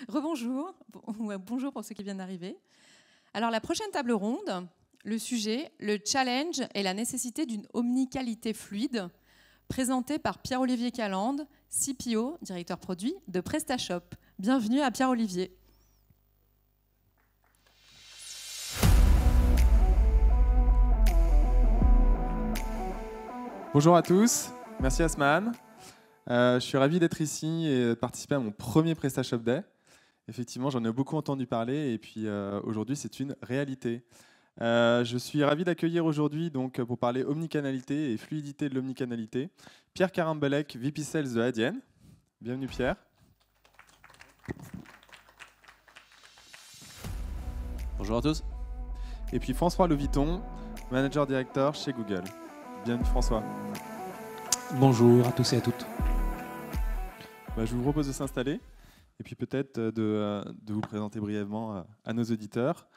Rebonjour, ou bonjour pour ceux qui viennent d'arriver. Alors la prochaine table ronde, le sujet, le challenge et la nécessité d'une omniqualité fluide, présenté par Pierre-Olivier Calande, CPO, directeur produit de PrestaShop. Bienvenue à Pierre-Olivier. Bonjour à tous, merci Asman. Je suis ravi d'être ici et de participer à mon premier PrestaShop Day. Effectivement, j'en ai beaucoup entendu parler et puis aujourd'hui, c'est une réalité. Je suis ravi d'accueillir aujourd'hui donc pour parler omnicanalité et fluidité de l'omnicanalité Pierre Karambelec, VP Sales de Adyen. Bienvenue Pierre. Bonjour à tous. Et puis François Leviton, Manager Director chez Google. Bienvenue François. Bonjour à tous et à toutes. Je vous propose de s'installer et puis peut-être de vous présenter brièvement à nos auditeurs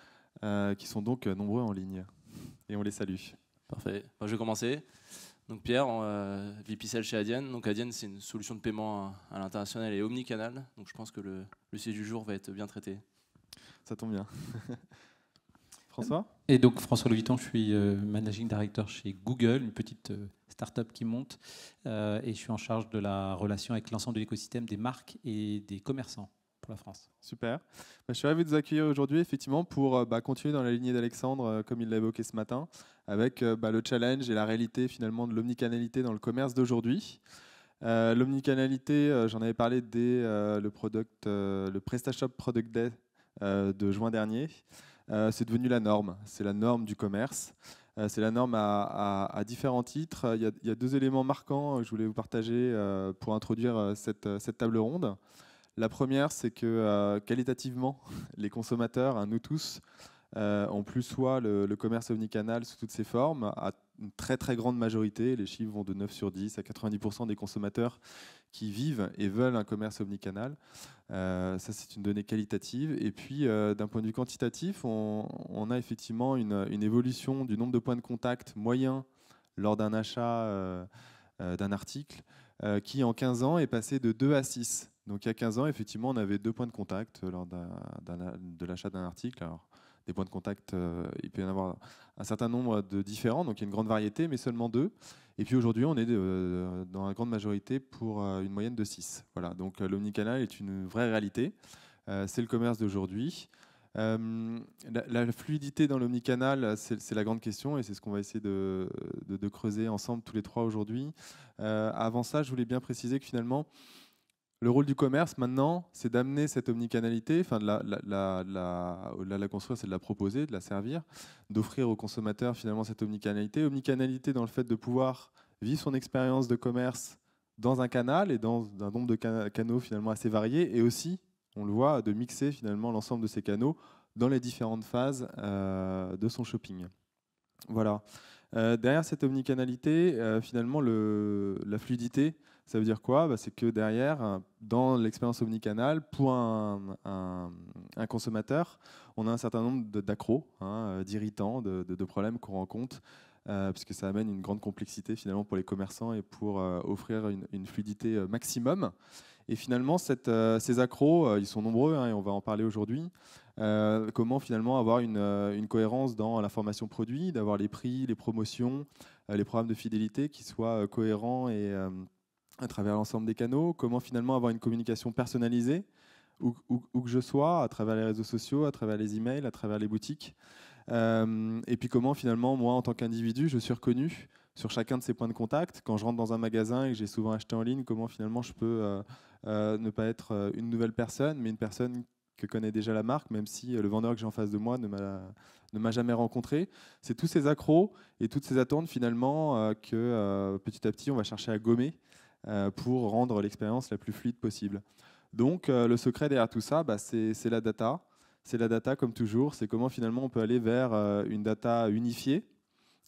qui sont donc nombreux en ligne. Et on les salue. Parfait. Je vais commencer. Donc Pierre, VP Sales chez Adyen. Donc Adyen, c'est une solution de paiement à l'international et omnicanal. Donc je pense que le sujet du jour va être bien traité. Ça tombe bien. François ? Et donc François Leviton, je suis Managing Director chez Google, une petite start-up qui monte. Et je suis en charge de la relation avec l'ensemble de l'écosystème des marques et des commerçants pour la France. Super. Je suis ravi de vous accueillir aujourd'hui effectivement pour continuer dans la lignée d'Alexandre, comme il l'a évoqué ce matin, avec le challenge et la réalité finalement de l'omnicanalité dans le commerce d'aujourd'hui. L'omnicanalité, j'en avais parlé dès le PrestaShop Product Day de juin dernier. C'est devenu la norme. C'est la norme du commerce. C'est la norme à différents titres. Il y a deux éléments marquants que je voulais vous partager pour introduire cette table ronde. La première, c'est que qualitativement, les consommateurs, nous tous, ont plus soit le commerce omnicanal sous toutes ses formes, à une très très grande majorité, les chiffres vont de 9 sur 10 à 90% des consommateurs qui vivent et veulent un commerce omnicanal. Ça, c'est une donnée qualitative. Et puis, d'un point de vue quantitatif, on a effectivement une évolution du nombre de points de contact moyen lors d'un achat d'un article qui, en 15 ans, est passé de 2 à 6. Donc, il y a 15 ans, effectivement, on avait 2 points de contact lors de l'achat d'un article. Alors, des points de contact, il peut y en avoir un certain nombre de différents, donc il y a une grande variété, mais seulement 2. Et puis aujourd'hui, on est dans la grande majorité pour une moyenne de 6. Voilà, donc l'omnicanal est une vraie réalité. C'est le commerce d'aujourd'hui. La fluidité dans l'omnicanal, c'est la grande question et c'est ce qu'on va essayer de creuser ensemble tous les trois aujourd'hui. Avant ça, je voulais bien préciser que finalement, le rôle du commerce, maintenant, c'est d'amener cette omnicanalité, enfin de la construire, c'est de la proposer, de la servir, d'offrir aux consommateurs finalement cette omnicanalité. Omnicanalité dans le fait de pouvoir vivre son expérience de commerce dans un canal et dans un nombre de canaux finalement assez variés, et aussi, on le voit, de mixer finalement l'ensemble de ces canaux dans les différentes phases de son shopping. Voilà. Derrière cette omnicanalité, finalement, la fluidité, ça veut dire quoi ? C'est que derrière, dans l'expérience omnicanal, pour un consommateur, on a un certain nombre d'accros, d'irritants, de problèmes qu'on rencontre, puisque ça amène une grande complexité finalement pour les commerçants et pour offrir une fluidité maximum. Et finalement, ces accros, ils sont nombreux, et on va en parler aujourd'hui. Comment finalement avoir une cohérence dans l'information produit, d'avoir les prix, les promotions, les programmes de fidélité qui soient cohérents et à travers l'ensemble des canaux. Comment finalement avoir une communication personnalisée où que je sois, à travers les réseaux sociaux, à travers les emails, à travers les boutiques. Et puis comment finalement, moi en tant qu'individu, je suis reconnu sur chacun de ces points de contact. Quand je rentre dans un magasin et que j'ai souvent acheté en ligne, comment finalement je peux ne pas être une nouvelle personne, mais une personne que connaît déjà la marque, même si le vendeur que j'ai en face de moi ne m'a jamais rencontré. C'est tous ces accros et toutes ces attentes finalement que petit à petit on va chercher à gommer pour rendre l'expérience la plus fluide possible. Donc le secret derrière tout ça, c'est la data. C'est la data comme toujours, c'est comment finalement on peut aller vers une data unifiée.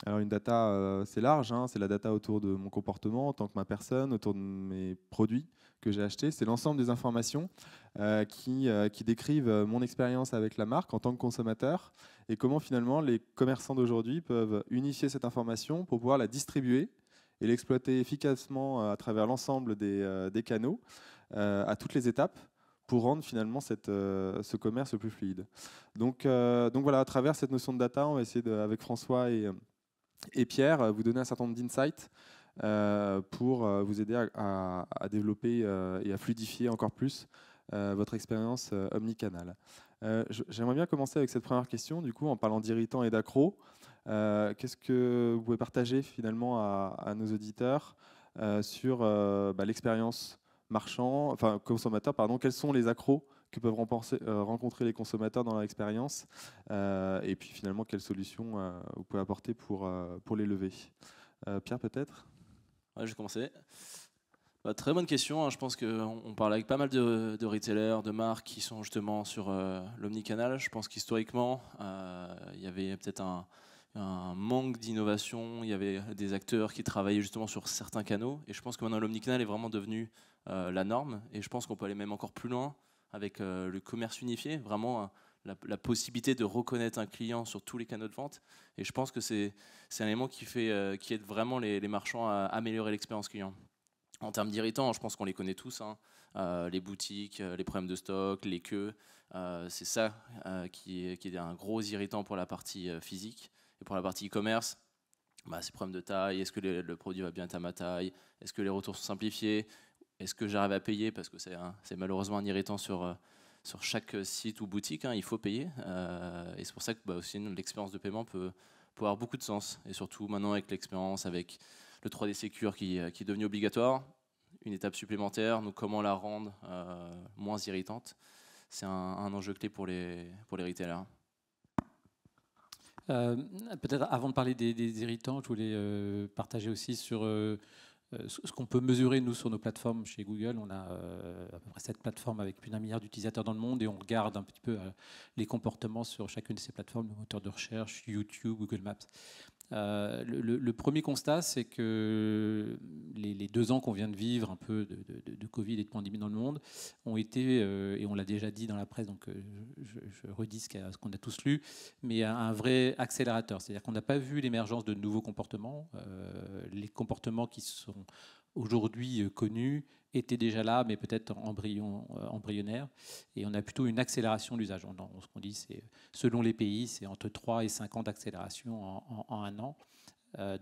Alors une data, c'est large, c'est la data autour de mon comportement en tant que ma personne, autour de mes produits que j'ai achetés. C'est l'ensemble des informations qui décrivent mon expérience avec la marque en tant que consommateur et comment finalement les commerçants d'aujourd'hui peuvent unifier cette information pour pouvoir la distribuer et l'exploiter efficacement à travers l'ensemble des canaux à toutes les étapes pour rendre finalement ce commerce le plus fluide. Donc voilà, à travers cette notion de data, on va essayer avec François et Pierre vous donner un certain nombre d'insights pour vous aider à développer et à fluidifier encore plus votre expérience omnicanal. J'aimerais bien commencer avec cette première question, du coup, en parlant d'irritants et d'accros. Qu'est-ce que vous pouvez partager finalement à nos auditeurs sur l'expérience consommateur, pardon, quels sont les accros que peuvent rencontrer les consommateurs dans leur expérience et puis finalement quelles solutions vous pouvez apporter pour les lever. Pierre, peut-être? Ouais, je vais commencer. Très bonne question, hein. Je pense qu'on parle avec pas mal de retailers, de marques qui sont justement sur l'omnicanal. Je pense qu'historiquement, il y avait peut-être un manque d'innovation, il y avait des acteurs qui travaillaient justement sur certains canaux, et je pense que maintenant l'omnicanal est vraiment devenu la norme, et je pense qu'on peut aller même encore plus loin avec le commerce unifié, vraiment la possibilité de reconnaître un client sur tous les canaux de vente, et je pense que c'est un élément qui aide vraiment les marchands à améliorer l'expérience client. En termes d'irritants, je pense qu'on les connaît tous, hein. Les boutiques, les problèmes de stock, les queues, c'est ça qui est un gros irritant pour la partie physique. Et pour la partie e-commerce, c'est problème de taille, est-ce que le produit va bien être à ma taille, est-ce que les retours sont simplifiés, est-ce que j'arrive à payer, parce que c'est malheureusement un irritant sur chaque site ou boutique, hein, il faut payer. Et c'est pour ça que aussi l'expérience de paiement peut avoir beaucoup de sens. Et surtout maintenant avec l'expérience, avec le 3D Secure qui est devenu obligatoire, une étape supplémentaire, donc comment la rendre moins irritante, c'est un enjeu clé pour les retailers. Peut-être avant de parler des irritants, je voulais partager aussi sur ce qu'on peut mesurer nous sur nos plateformes chez Google. On a à peu près 7 plateformes avec plus d'1 milliard d'utilisateurs dans le monde et on regarde un petit peu les comportements sur chacune de ces plateformes, le moteur de recherche, YouTube, Google Maps. Le premier constat, c'est que les 2 ans qu'on vient de vivre, un peu de Covid et de pandémie dans le monde, ont été, et on l'a déjà dit dans la presse, donc je redis ce qu'on a tous lu, mais un vrai accélérateur. C'est-à-dire qu'on n'a pas vu l'émergence de nouveaux comportements. Les comportements qui sont aujourd'hui connus étaient déjà là, mais peut-être embryonnaires. Et on a plutôt une accélération d'usage. Ce qu'on dit, c'est selon les pays, c'est entre 3 et 5 ans d'accélération en 1 an.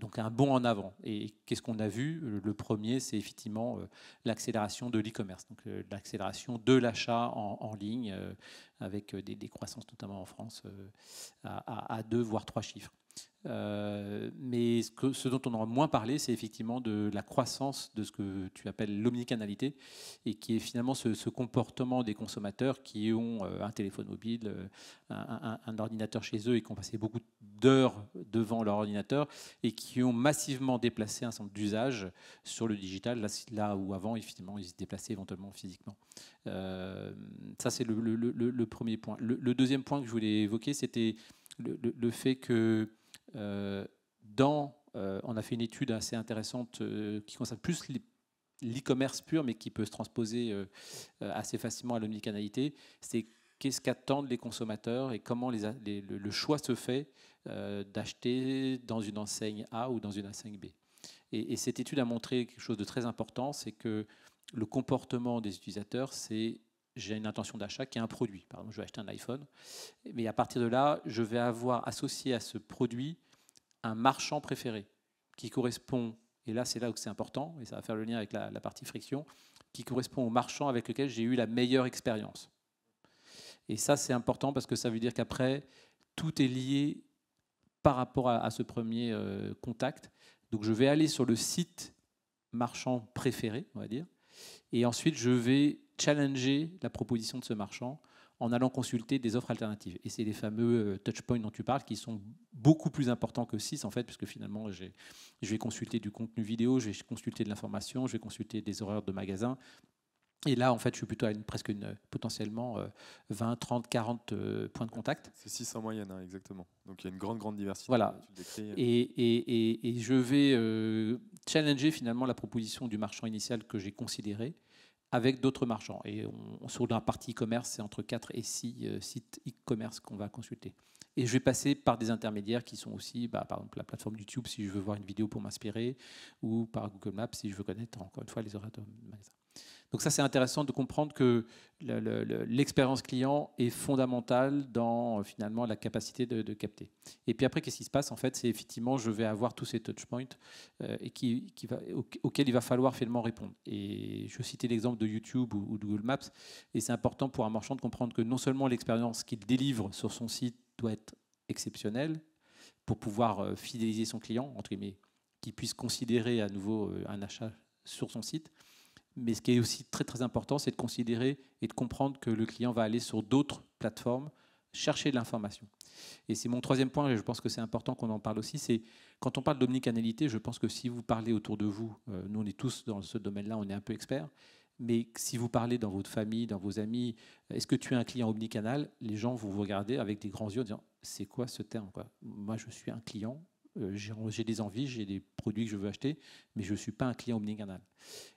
Donc un bond en avant. Et qu'est-ce qu'on a vu? Le premier, c'est effectivement l'accélération de l'e-commerce, donc l'accélération de l'achat en ligne, avec des croissances notamment en France à 2 voire 3 chiffres. Mais ce dont on aura moins parlé, c'est effectivement de la croissance de ce que tu appelles l'omnicanalité, et qui est finalement ce comportement des consommateurs qui ont un téléphone mobile, un ordinateur chez eux et qui ont passé beaucoup d'heures devant leur ordinateur et qui ont massivement déplacé un certain nombre d'usages sur le digital, là où avant, effectivement, ils se déplaçaient éventuellement physiquement. Ça, c'est le premier point. Le deuxième point que je voulais évoquer, c'était le fait que on a fait une étude assez intéressante qui concerne plus l'e-commerce pur, mais qui peut se transposer assez facilement à l'omnicanalité. C'est qu'est-ce qu'attendent les consommateurs et comment le choix se fait d'acheter dans une enseigne A ou dans une enseigne B. Et cette étude a montré quelque chose de très important, c'est que le comportement des utilisateurs, c'est j'ai une intention d'achat qui est un produit. Par exemple, je vais acheter un iPhone, mais à partir de là, je vais avoir associé à ce produit un marchand préféré qui correspond, et là c'est là où c'est important, et ça va faire le lien avec la partie friction, qui correspond au marchand avec lequel j'ai eu la meilleure expérience. Et ça c'est important parce que ça veut dire qu'après, tout est lié par rapport à ce premier contact. Donc je vais aller sur le site marchand préféré, on va dire, et ensuite je vais challenger la proposition de ce marchand en allant consulter des offres alternatives. Et c'est les fameux touchpoints dont tu parles qui sont beaucoup plus importants que 6 en fait, puisque finalement je vais consulter du contenu vidéo, je vais consulter de l'information, je vais consulter des horaires de magasins. Et là, en fait, je suis plutôt à potentiellement 20, 30, 40 points de contact. C'est 6 en moyenne, hein, exactement. Donc il y a une grande diversité. Voilà. Et je vais challenger finalement la proposition du marchand initial que j'ai considéré avec d'autres marchands. Et sur la partie e-commerce, c'est entre 4 et 6 sites e-commerce qu'on va consulter. Et je vais passer par des intermédiaires qui sont aussi, par exemple, la plateforme YouTube si je veux voir une vidéo pour m'inspirer, ou par Google Maps si je veux connaître, encore une fois, les horaires de magasin. Donc ça, c'est intéressant de comprendre que l'expérience client est fondamentale dans finalement la capacité de capter. Et puis après, qu'est-ce qui se passe? En fait, c'est effectivement, je vais avoir tous ces touchpoints auxquels il va falloir finalement répondre. Et je citais l'exemple de YouTube ou de Google Maps. Et c'est important pour un marchand de comprendre que non seulement l'expérience qu'il délivre sur son site doit être exceptionnelle pour pouvoir fidéliser son client, entre guillemets, qu'il puisse considérer à nouveau un achat sur son site. Mais ce qui est aussi très très important, c'est de considérer et de comprendre que le client va aller sur d'autres plateformes chercher de l'information. Et c'est mon troisième point, et je pense que c'est important qu'on en parle aussi, c'est quand on parle d'omnicanalité, je pense que si vous parlez autour de vous, nous on est tous dans ce domaine-là, on est un peu experts, mais si vous parlez dans votre famille, dans vos amis, est-ce que tu es un client omnicanal? Les gens vont vous regarder avec des grands yeux en disant c'est quoi ce terme, quoi? Moi je suis un client. J'ai des envies, j'ai des produits que je veux acheter, mais je ne suis pas un client omnicanal.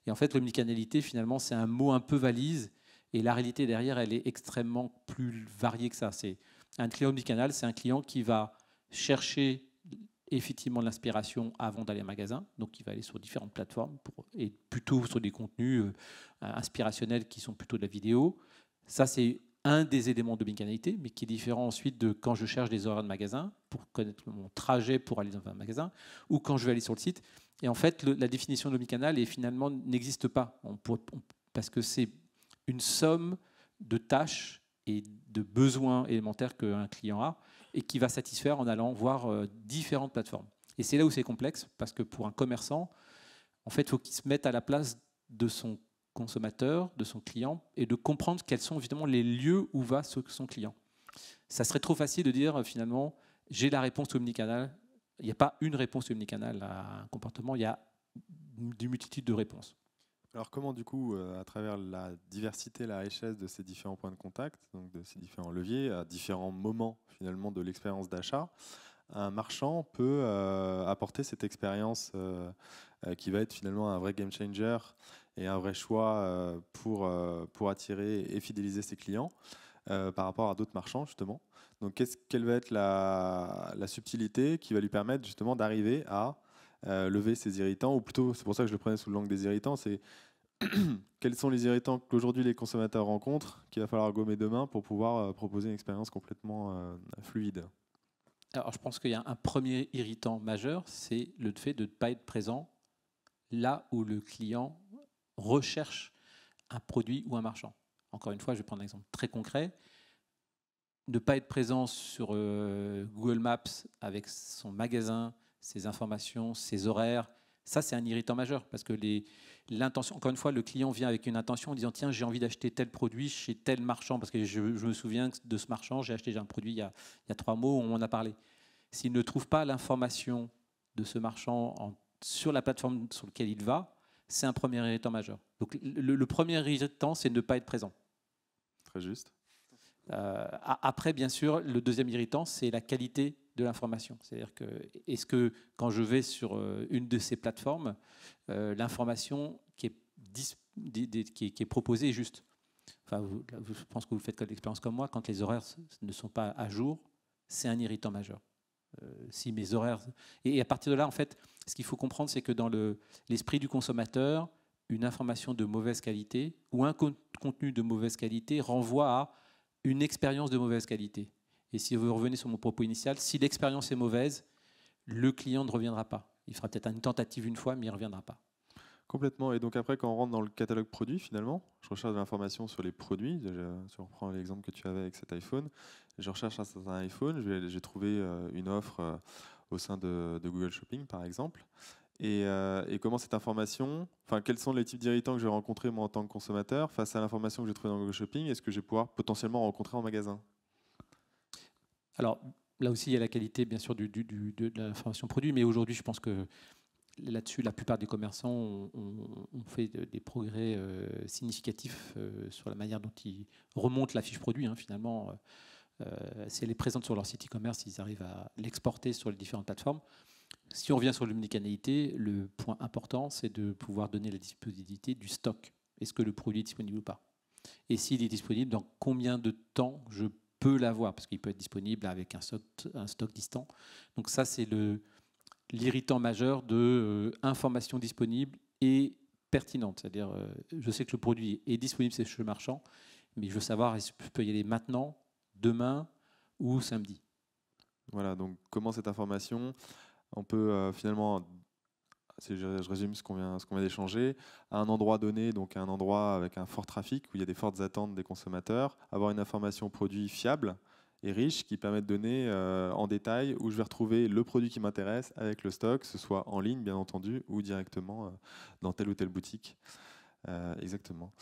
Et en fait, l'omnicanalité, finalement, c'est un mot un peu valise, et la réalité derrière, elle est extrêmement plus variée que ça. C'est un client omnicanal, c'est un client qui va chercher effectivement de l'inspiration avant d'aller au magasin, donc il va aller sur différentes plateformes, et plutôt sur des contenus inspirationnels qui sont plutôt de la vidéo. Ça, c'est un des éléments d'omnicanalité, mais qui est différent ensuite de quand je cherche des horaires de magasin pour connaître mon trajet pour aller dans un magasin, ou quand je vais aller sur le site. Et en fait, la définition de l'omnicanal finalement n'existe pas, parce que c'est une somme de tâches et de besoins élémentaires qu'un client a et qui va satisfaire en allant voir différentes plateformes. Et c'est là où c'est complexe, parce que pour un commerçant, en fait, il faut qu'il se mette à la place de son consommateur, de son client, et de comprendre quels sont évidemment les lieux où va son client. Ça serait trop facile de dire finalement j'ai la réponse omnicanal. Il n'y a pas une réponse omnicanal à un comportement, il y a une multitude de réponses. Alors comment du coup, à travers la diversité, la richesse de ces différents points de contact, donc de ces différents leviers, à différents moments finalement de l'expérience d'achat, un marchand peut apporter cette expérience qui va être finalement un vrai game changer et un vrai choix pour attirer et fidéliser ses clients par rapport à d'autres marchands justement. Donc quelle va être la subtilité qui va lui permettre justement d'arriver à lever ces irritants, ou plutôt c'est pour ça que je le prenais sous l'angle des irritants, c'est quels sont les irritants qu'aujourd'hui les consommateurs rencontrent qu'il va falloir gommer demain pour pouvoir proposer une expérience complètement fluide. Alors je pense qu'il y a un premier irritant majeur, c'est le fait de ne pas être présent là où le client recherche un produit ou un marchand. Encore une fois, je vais prendre un exemple très concret. Ne pas être présent sur Google Maps avec son magasin, ses informations, ses horaires, ça c'est un irritant majeur, parce que l'intention, encore une fois, le client vient avec une intention en disant tiens, j'ai envie d'acheter tel produit chez tel marchand, parce que je me souviens de ce marchand, j'ai acheté un produit il y a 3 mois, on en a parlé. S'il ne trouve pas l'information de ce marchand sur la plateforme sur laquelle il va, c'est un premier irritant majeur. Donc le premier irritant, c'est de ne pas être présent. Très juste. Après, bien sûr, le deuxième irritant, c'est la qualité de l'information. C'est-à-dire que, est-ce que quand je vais sur une de ces plateformes, l'information qui est proposée est juste? Enfin, je pense que vous faites l'expérience comme moi, quand les horaires ne sont pas à jour, c'est un irritant majeur. Si mes horaires... Et à partir de là, en fait, ce qu'il faut comprendre, c'est que dans l'esprit du consommateur, une information de mauvaise qualité ou un contenu de mauvaise qualité renvoie à une expérience de mauvaise qualité. Et si vous revenez sur mon propos initial, si l'expérience est mauvaise, le client ne reviendra pas. Il fera peut-être une tentative une fois, mais il ne reviendra pas. Complètement. Et donc après, quand on rentre dans le catalogue produit, finalement, je recherche de l'information sur les produits. Si on reprend l'exemple que tu avais avec cet iPhone, je recherche un iPhone, j'ai trouvé une offre au sein de Google Shopping, par exemple. Et comment cette information, enfin, quels sont les types d'irritants que je vais rencontrer moi en tant que consommateur face à l'information que j'ai trouvée dans Google Shopping, est-ce que je vais pouvoir potentiellement rencontrer en magasin? Alors là aussi, il y a la qualité, bien sûr, de l'information produit, mais aujourd'hui, je pense que là-dessus, la plupart des commerçants ont fait des progrès significatifs sur la manière dont ils remontent la fiche produit. Finalement, si elle est présente sur leur site e-commerce, ils arrivent à l'exporter sur les différentes plateformes. Si on revient sur l'omnicanalité, le point important, c'est de pouvoir donner la disponibilité du stock. Est-ce que le produit est disponible ou pas? Et s'il est disponible, dans combien de temps je peux l'avoir? Parce qu'il peut être disponible avec un stock distant. Donc ça, c'est l'irritant majeur de information disponible et pertinente. C'est-à-dire, je sais que le produit est disponible chez le marchand, mais je veux savoir est-ce que je peux y aller maintenant, demain ou samedi. Voilà, donc comment cette information, on peut finalement, si je résume ce qu'on vient d'échanger, à un endroit donné, donc à un endroit avec un fort trafic, où il y a des fortes attentes des consommateurs, avoir une information produit fiable et riche qui permet de donner en détail où je vais retrouver le produit qui m'intéresse avec le stock, que ce soit en ligne bien entendu ou directement dans telle ou telle boutique. Exactement.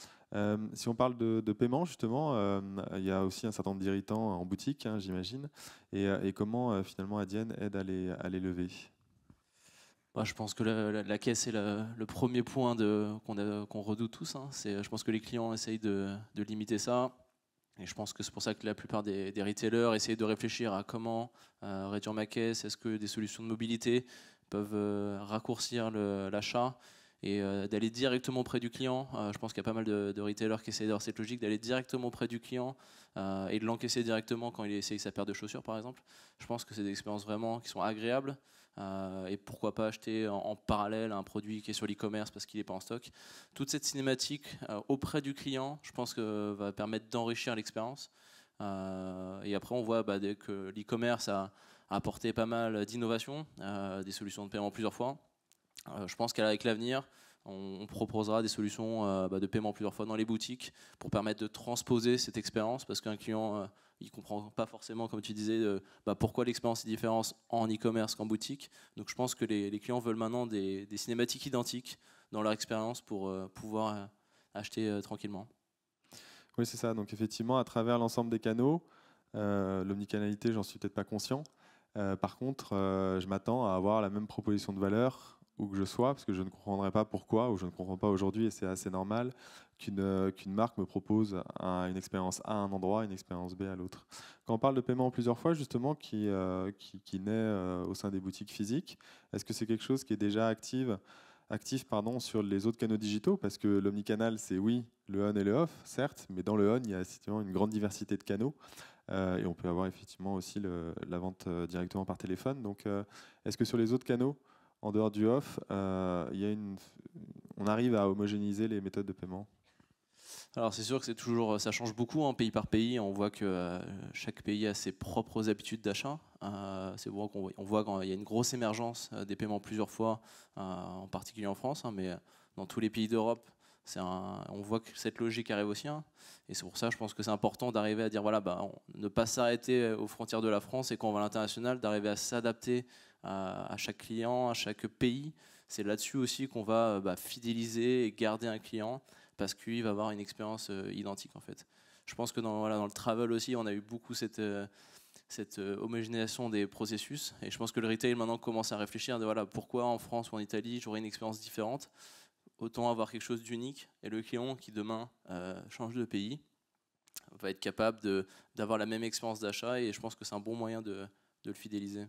Si on parle de paiement, justement, il y a aussi un certain nombre d'irritants en boutique, hein, j'imagine. Et comment finalement Adyen aide à les lever? Je pense que la caisse est le premier point qu'on redoute tous, hein. Je pense que les clients essayent de limiter ça. Et je pense que c'est pour ça que la plupart des retailers essayent de réfléchir à comment réduire ma caisse. Est-ce que des solutions de mobilité peuvent raccourcir l'achat et d'aller directement auprès du client. Je pense qu'il y a pas mal de retailers qui essaient d'avoir cette logique d'aller directement auprès du client et de l'encaisser directement quand il essaye sa paire de chaussures, par exemple. Je pense que c'est des expériences vraiment qui sont agréables. Et pourquoi pas acheter en parallèle un produit qui est sur l'e-commerce parce qu'il n'est pas en stock. Toute cette cinématique auprès du client, je pense que va permettre d'enrichir l'expérience. Et après, on voit dès que l'e-commerce a apporté pas mal d'innovations, des solutions de paiement plusieurs fois. Je pense qu'avec l'avenir, on proposera des solutions de paiement plusieurs fois dans les boutiques pour permettre de transposer cette expérience parce qu'un client il ne comprend pas forcément, comme tu disais, pourquoi l'expérience est différente en e-commerce qu'en boutique. Donc je pense que les clients veulent maintenant des cinématiques identiques dans leur expérience pour pouvoir acheter tranquillement. Oui, c'est ça. Donc effectivement, à travers l'ensemble des canaux, l'omnicanalité, j'en suis peut-être pas conscient. Par contre, je m'attends à avoir la même proposition de valeur où que je sois, parce que je ne comprendrai pas pourquoi, ou je ne comprends pas aujourd'hui, et c'est assez normal, qu'une marque me propose une expérience A à un endroit, une expérience B à l'autre. Quand on parle de paiement en plusieurs fois, justement, qui naît au sein des boutiques physiques, est-ce que c'est quelque chose qui est déjà actif sur les autres canaux digitaux? Parce que l'omnicanal, c'est oui, le on et le off, certes, mais dans le on, il y a effectivement une grande diversité de canaux. Et on peut avoir effectivement aussi la vente directement par téléphone. Donc, est-ce que sur les autres canaux, en dehors du off, on arrive à homogénéiser les méthodes de paiement? Alors c'est sûr que ça change beaucoup pays par pays. On voit que chaque pays a ses propres habitudes d'achat. On voit quand il y a une grosse émergence des paiements plusieurs fois, en particulier en France, hein, mais dans tous les pays d'Europe, on voit que cette logique arrive aussi. Hein. Et c'est pour ça, je pense que c'est important d'arriver à dire ne pas s'arrêter aux frontières de la France et quand on va à l'international, d'arriver à s'adapter à chaque client, à chaque pays. C'est là-dessus aussi qu'on va fidéliser et garder un client parce qu'il va avoir une expérience identique en fait. Je pense que dans le travel aussi, on a eu beaucoup cette homogénéisation des processus et je pense que le retail maintenant commence à réfléchir de pourquoi en France ou en Italie j'aurais une expérience différente. Autant avoir quelque chose d'unique et le client qui demain change de pays va être capable d'avoir la même expérience d'achat et je pense que c'est un bon moyen de le fidéliser.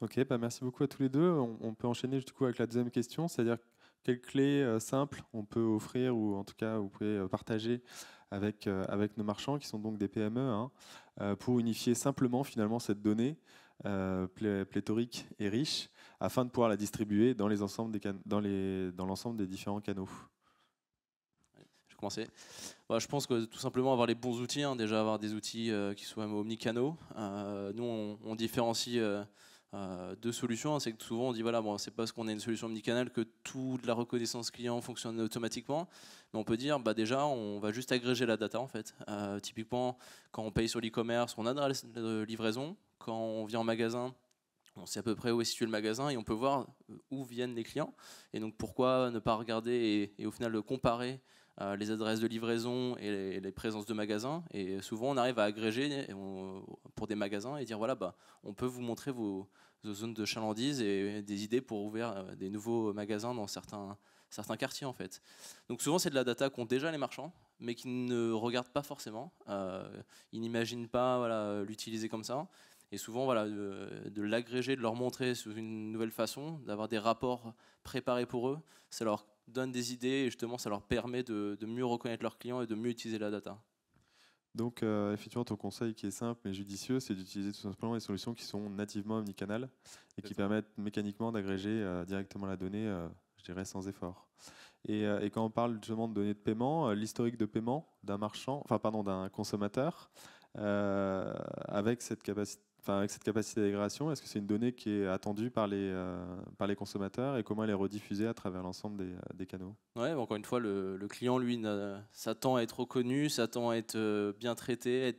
Ok, merci beaucoup à tous les deux. On peut enchaîner du coup avec la deuxième question, c'est-à-dire quelles clés simples on peut offrir ou en tout cas vous pouvez partager avec nos marchands qui sont donc des PME hein, pour unifier simplement finalement cette donnée pléthorique et riche afin de pouvoir la distribuer dans l'ensemble des différents canaux. Je vais commencer. Je pense que tout simplement avoir les bons outils, hein, déjà avoir des outils qui soient omnicanaux. Nous on différencie deux solutions, c'est que souvent on dit c'est parce qu'on a une solution omnicanal que toute la reconnaissance client fonctionne automatiquement, mais on peut dire déjà on va juste agréger la data en fait. Typiquement quand on paye sur l'e-commerce, on a l'adresse de livraison, quand on vient en magasin, on sait à peu près où est situé le magasin et on peut voir où viennent les clients. Et donc pourquoi ne pas regarder et au final comparer les adresses de livraison et les présences de magasins. Et souvent on arrive à agréger pour des magasins et dire on peut vous montrer vos zones de chalandise et des idées pour ouvrir des nouveaux magasins dans certains quartiers en fait. Donc souvent c'est de la data qu'ont déjà les marchands mais qui ne regardent pas forcément. Ils n'imaginent pas l'utiliser comme ça. Et souvent, de l'agréger, de leur montrer sous une nouvelle façon, d'avoir des rapports préparés pour eux, ça leur donne des idées et justement, ça leur permet de mieux reconnaître leurs clients et de mieux utiliser la data. Donc, effectivement, ton conseil qui est simple mais judicieux, c'est d'utiliser tout simplement les solutions qui sont nativement omnicanales et qui permettent mécaniquement d'agréger directement la donnée, je dirais, sans effort. Et quand on parle justement de données de paiement, l'historique de paiement d'un marchand, d'un consommateur, avec cette capacité d'agrération, est-ce que c'est une donnée qui est attendue par les consommateurs et comment elle est rediffusée à travers l'ensemble des canaux? Ouais, encore une fois, le client, lui, s'attend à être reconnu, s'attend à être bien traité,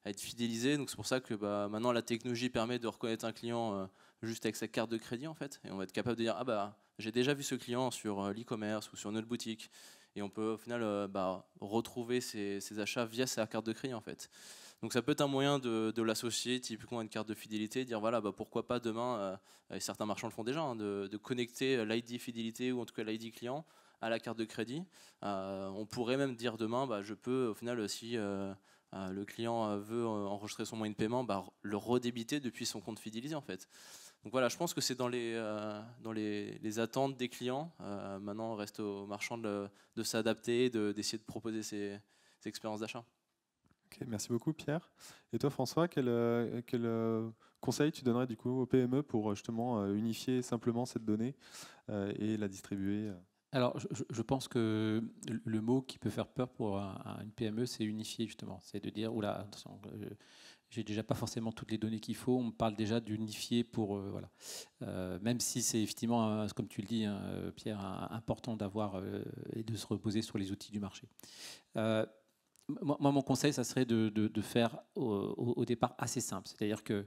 à être fidélisé. Donc c'est pour ça que maintenant la technologie permet de reconnaître un client juste avec sa carte de crédit en fait. Et on va être capable de dire j'ai déjà vu ce client sur l'e-commerce ou sur notre boutique. Et on peut au final retrouver ses achats via sa carte de crédit en fait. Donc ça peut être un moyen de l'associer typiquement à une carte de fidélité, dire voilà pourquoi pas demain, et certains marchands le font déjà, hein, de connecter l'ID fidélité ou en tout cas l'ID client à la carte de crédit. On pourrait même dire demain je peux au final si le client veut enregistrer son moyen de paiement, le redébiter depuis son compte fidélisé en fait. Donc voilà, je pense que c'est dans les attentes des clients. Maintenant, on reste aux marchands de s'adapter, d'essayer de proposer ces expériences d'achat. Okay, merci beaucoup Pierre. Et toi François, quel conseil tu donnerais du coup aux PME pour justement unifier simplement cette donnée et la distribuer? Alors, je pense que le mot qui peut faire peur pour une PME, c'est unifier justement. C'est de dire, oula, attention, j'ai déjà pas forcément toutes les données qu'il faut. On me parle déjà d'unifier pour voilà. Même si c'est effectivement, comme tu le dis, hein, Pierre, important d'avoir et de se reposer sur les outils du marché. Moi, mon conseil, ça serait de faire au départ assez simple. C'est-à-dire que,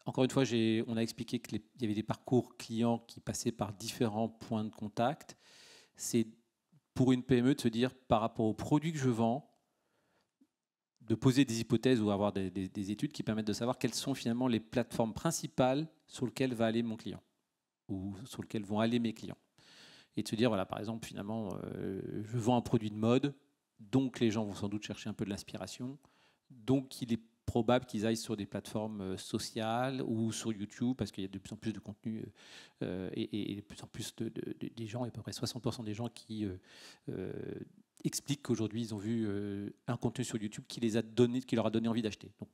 encore une fois, on a expliqué qu'il y avait des parcours clients qui passaient par différents points de contact. C'est pour une PME de se dire, par rapport aux produits que je vends, de poser des hypothèses ou avoir des études qui permettent de savoir quelles sont finalement les plateformes principales sur lesquelles va aller mon client ou sur lesquelles vont aller mes clients. Et de se dire, voilà, par exemple, finalement, je vends un produit de mode, donc les gens vont sans doute chercher un peu de l'inspiration, donc il est probable qu'ils aillent sur des plateformes sociales ou sur YouTube parce qu'il y a de plus en plus de contenu et de plus en plus des gens, à peu près 60% des gens qui expliquent qu'aujourd'hui ils ont vu un contenu sur YouTube qui leur a donné envie d'acheter. Donc,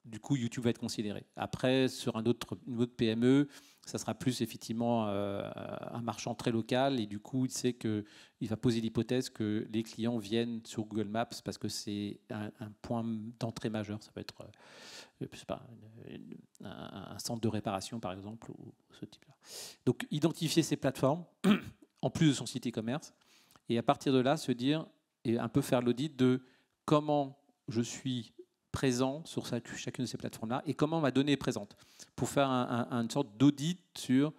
du coup, YouTube va être considéré. Après, sur une autre PME, ça sera plus effectivement un marchand très local et du coup, il sait qu'il va poser l'hypothèse que les clients viennent sur Google Maps parce que c'est un point d'entrée majeur. Ça peut être je sais pas, un centre de réparation, par exemple, ou ce type-là. Donc, identifier ces plateformes, en plus de son site e-commerce, et à partir de là, se dire et un peu faire l'audit de comment je suis présent sur chacune de ces plateformes-là et comment ma donnée est présente pour faire une sorte d'audit sur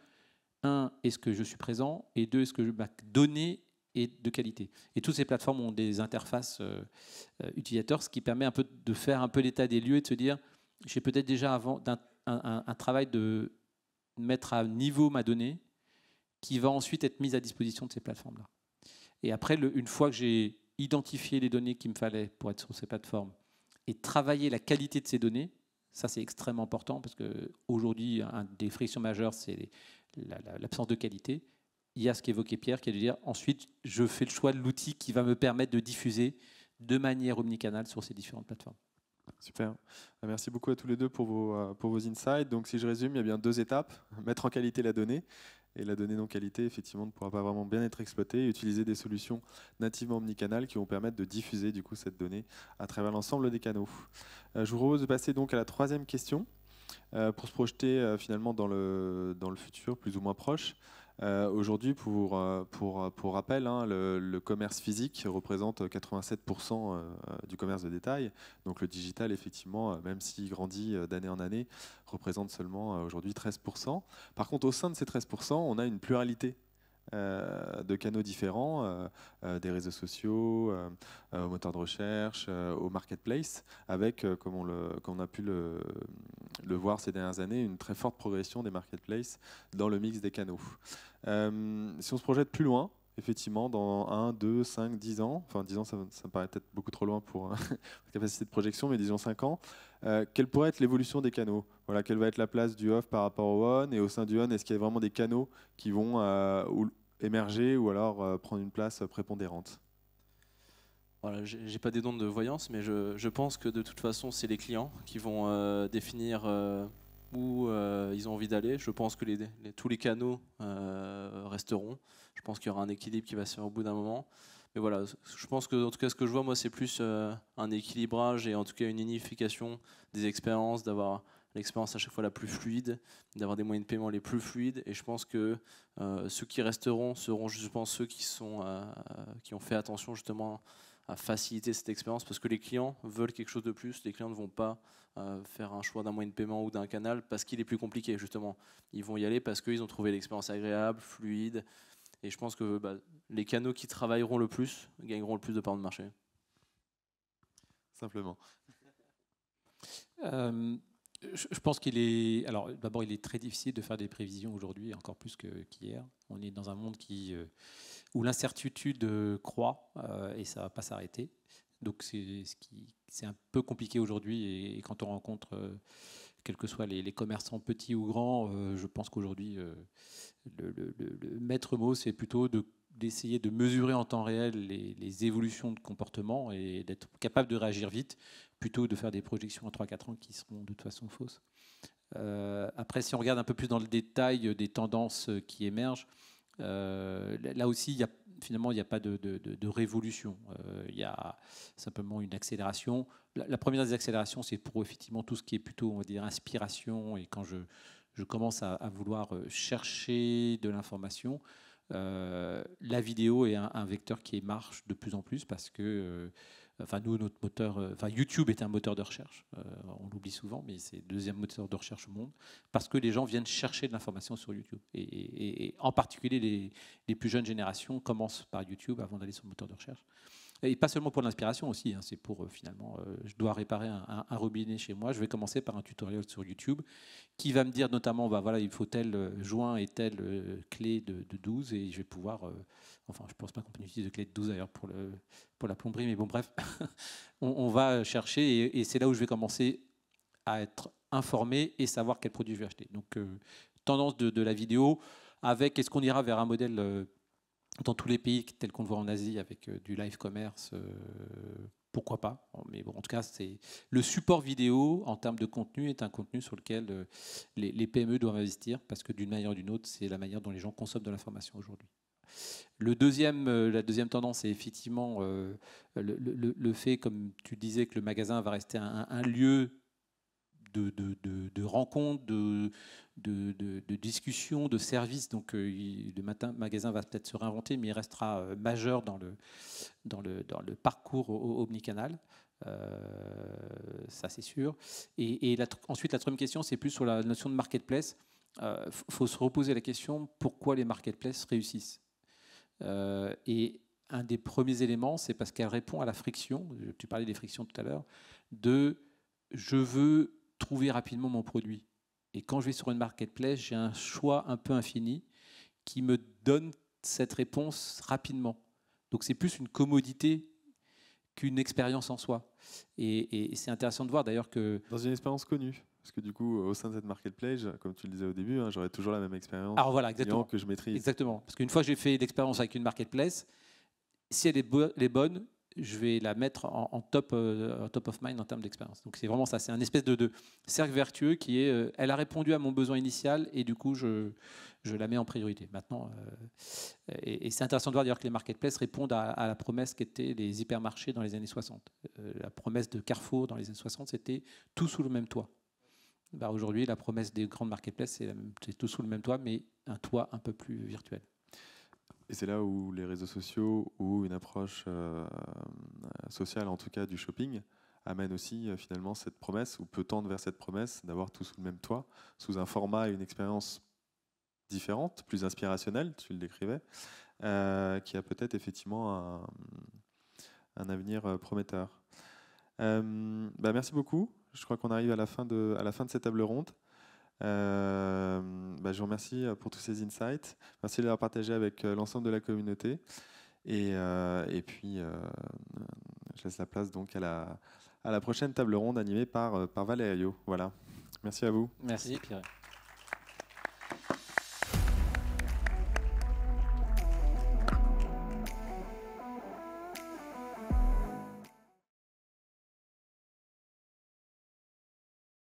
est-ce que je suis présent et deux, est-ce que ma donnée est de qualité. Et toutes ces plateformes ont des interfaces utilisateurs, ce qui permet un peu de faire un peu l'état des lieux et de se dire j'ai peut-être déjà avant un travail de mettre à niveau ma donnée qui va ensuite être mise à disposition de ces plateformes-là. Et après, une fois que j'ai identifié les données qu'il me fallait pour être sur ces plateformes et travailler la qualité de ces données, ça c'est extrêmement important parce qu'aujourd'hui, un des frictions majeures, c'est l'absence de qualité. Il y a ce qu'évoquait Pierre, qui est de dire ensuite, je fais le choix de l'outil qui va me permettre de diffuser de manière omnicanale sur ces différentes plateformes. Super. Merci beaucoup à tous les deux pour vos insights. Donc, si je résume, il y a bien 2 étapes. Mettre en qualité la donnée. Et la donnée non qualité, effectivement, ne pourra pas vraiment bien être exploitée. Et utiliser des solutions nativement omnicanales qui vont permettre de diffuser du coup, cette donnée à travers l'ensemble des canaux. Je vous propose de passer donc à la 3e question pour se projeter finalement dans le futur, plus ou moins proche. Aujourd'hui, pour rappel, hein, le commerce physique représente 87% du commerce de détail. Donc le digital, effectivement, même s'il grandit d'année en année, représente seulement aujourd'hui 13%. Par contre, au sein de ces 13%, on a une pluralité de canaux différents, des réseaux sociaux, aux moteurs de recherche, aux marketplaces, avec, comme on a pu le voir ces dernières années, une très forte progression des marketplaces dans le mix des canaux. Si on se projette plus loin, effectivement, dans 1, 2, 5, 10 ans, enfin 10 ans ça me paraît peut-être beaucoup trop loin pour la capacité de projection, mais disons 5 ans, quelle pourrait être l'évolution des canaux? Voilà, quelle va être la place du off par rapport au on? Et au sein du on, est-ce qu'il y a vraiment des canaux qui vont émerger ou alors prendre une place prépondérante? Voilà, j'ai pas des dons de voyance, mais je pense que de toute façon, c'est les clients qui vont définir où ils ont envie d'aller. Je pense que tous les canaux resteront. Je pense qu'il y aura un équilibre qui va se faire au bout d'un moment. Mais voilà, je pense que en tout cas ce que je vois moi c'est plus un équilibrage et en tout cas une unification des expériences, d'avoir l'expérience à chaque fois la plus fluide, d'avoir des moyens de paiement les plus fluides. Et je pense que ceux qui resteront seront justement ceux qui ont fait attention justement à faciliter cette expérience, parce que les clients veulent quelque chose de plus. Les clients ne vont pas faire un choix d'un moyen de paiement ou d'un canal parce qu'il est plus compliqué justement. Ils vont y aller parce qu'ils ont trouvé l'expérience agréable, fluide. Et je pense que les canaux qui travailleront le plus gagneront le plus de parts de marché. Simplement. Je pense qu'il est. Alors, d'abord, il est très difficile de faire des prévisions aujourd'hui, encore plus qu'hier. On est dans un monde où l'incertitude croît et ça ne va pas s'arrêter. Donc, c'est un peu compliqué aujourd'hui. Et quand on rencontre, quels que soient les commerçants petits ou grands, je pense qu'aujourd'hui, le maître mot, c'est plutôt d'essayer de mesurer en temps réel les évolutions de comportement et d'être capable de réagir vite, plutôt de faire des projections en 3-4 ans qui seront de toute façon fausses. Après, si on regarde un peu plus dans le détail des tendances qui émergent, là aussi, finalement, il n'y a pas de révolution. Il y a simplement une accélération. La première des accélérations, c'est pour effectivement tout ce qui est plutôt, on va dire, inspiration. Et quand je commence à vouloir chercher de l'information, la vidéo est un vecteur qui marche de plus en plus parce que nous, notre moteur, YouTube est un moteur de recherche. On l'oublie souvent, mais c'est le deuxième moteur de recherche au monde parce que les gens viennent chercher de l'information sur YouTube. Et en particulier, les plus jeunes générations commencent par YouTube avant d'aller sur le moteur de recherche. Et pas seulement pour l'inspiration aussi, c'est pour finalement, je dois réparer un robinet chez moi, je vais commencer par un tutoriel sur YouTube qui va me dire notamment, voilà, il faut tel joint et telle clé de 12 et je vais pouvoir, je ne pense pas qu'on peut utiliser de clé de 12 d'ailleurs pour la plomberie, mais bon bref, on va chercher et c'est là où je vais commencer à être informé et savoir quel produit je vais acheter. Donc tendance de la vidéo avec, est-ce qu'on ira vers un modèle dans tous les pays tels qu'on le voit en Asie avec du live commerce, pourquoi pas. Mais bon, en tout cas, le support vidéo en termes de contenu est un contenu sur lequel les PME doivent investir parce que d'une manière ou d'une autre, c'est la manière dont les gens consomment de l'information aujourd'hui. La deuxième tendance, c'est effectivement le fait, comme tu disais, que le magasin va rester un lieu de rencontres, de discussions, de services. Donc le magasin va peut-être se réinventer, mais il restera majeur dans le parcours omnicanal. Ça, c'est sûr. Et ensuite, la troisième question, c'est plus sur la notion de marketplace. Faut se reposer la question, pourquoi les marketplaces réussissent et un des premiers éléments, c'est parce qu'elle répond à la friction, tu parlais des frictions tout à l'heure, je veux trouver rapidement mon produit. Et quand je vais sur une marketplace, j'ai un choix un peu infini qui me donne cette réponse rapidement. Donc c'est plus une commodité qu'une expérience en soi. Et c'est intéressant de voir d'ailleurs que... Dans une expérience connue. Parce que du coup, au sein de cette marketplace, comme tu le disais au début, j'aurai toujours la même expérience. Alors voilà, exactement. Que je maîtrise. Exactement. Parce qu'une fois que j'ai fait l'expérience avec une marketplace, si elle est bonne, je vais la mettre en top of mind en termes d'expérience. Donc c'est vraiment ça, c'est un espèce de cercle vertueux qui est, elle a répondu à mon besoin initial et du coup je la mets en priorité. Maintenant, et c'est intéressant de voir d'ailleurs que les marketplaces répondent à la promesse qu'étaient les hypermarchés dans les années 60. La promesse de Carrefour dans les années 60, c'était tout sous le même toit. Aujourd'hui, la promesse des grandes marketplaces, c'est tout sous le même toit, mais un toit un peu plus virtuel. Et c'est là où les réseaux sociaux ou une approche sociale, en tout cas du shopping, amène aussi finalement cette promesse, ou peut tendre vers cette promesse d'avoir tout sous le même toit, sous un format et une expérience différente, plus inspirationnelle, tu le décrivais, qui a peut-être effectivement un avenir prometteur. Merci beaucoup. Je crois qu'on arrive à la fin de cette table ronde. Je vous remercie pour tous ces insights. Merci de les avoir partagés avec l'ensemble de la communauté. Et puis, je laisse la place donc à la prochaine table ronde animée par Valerio. Voilà. Merci à vous. Merci Pierre.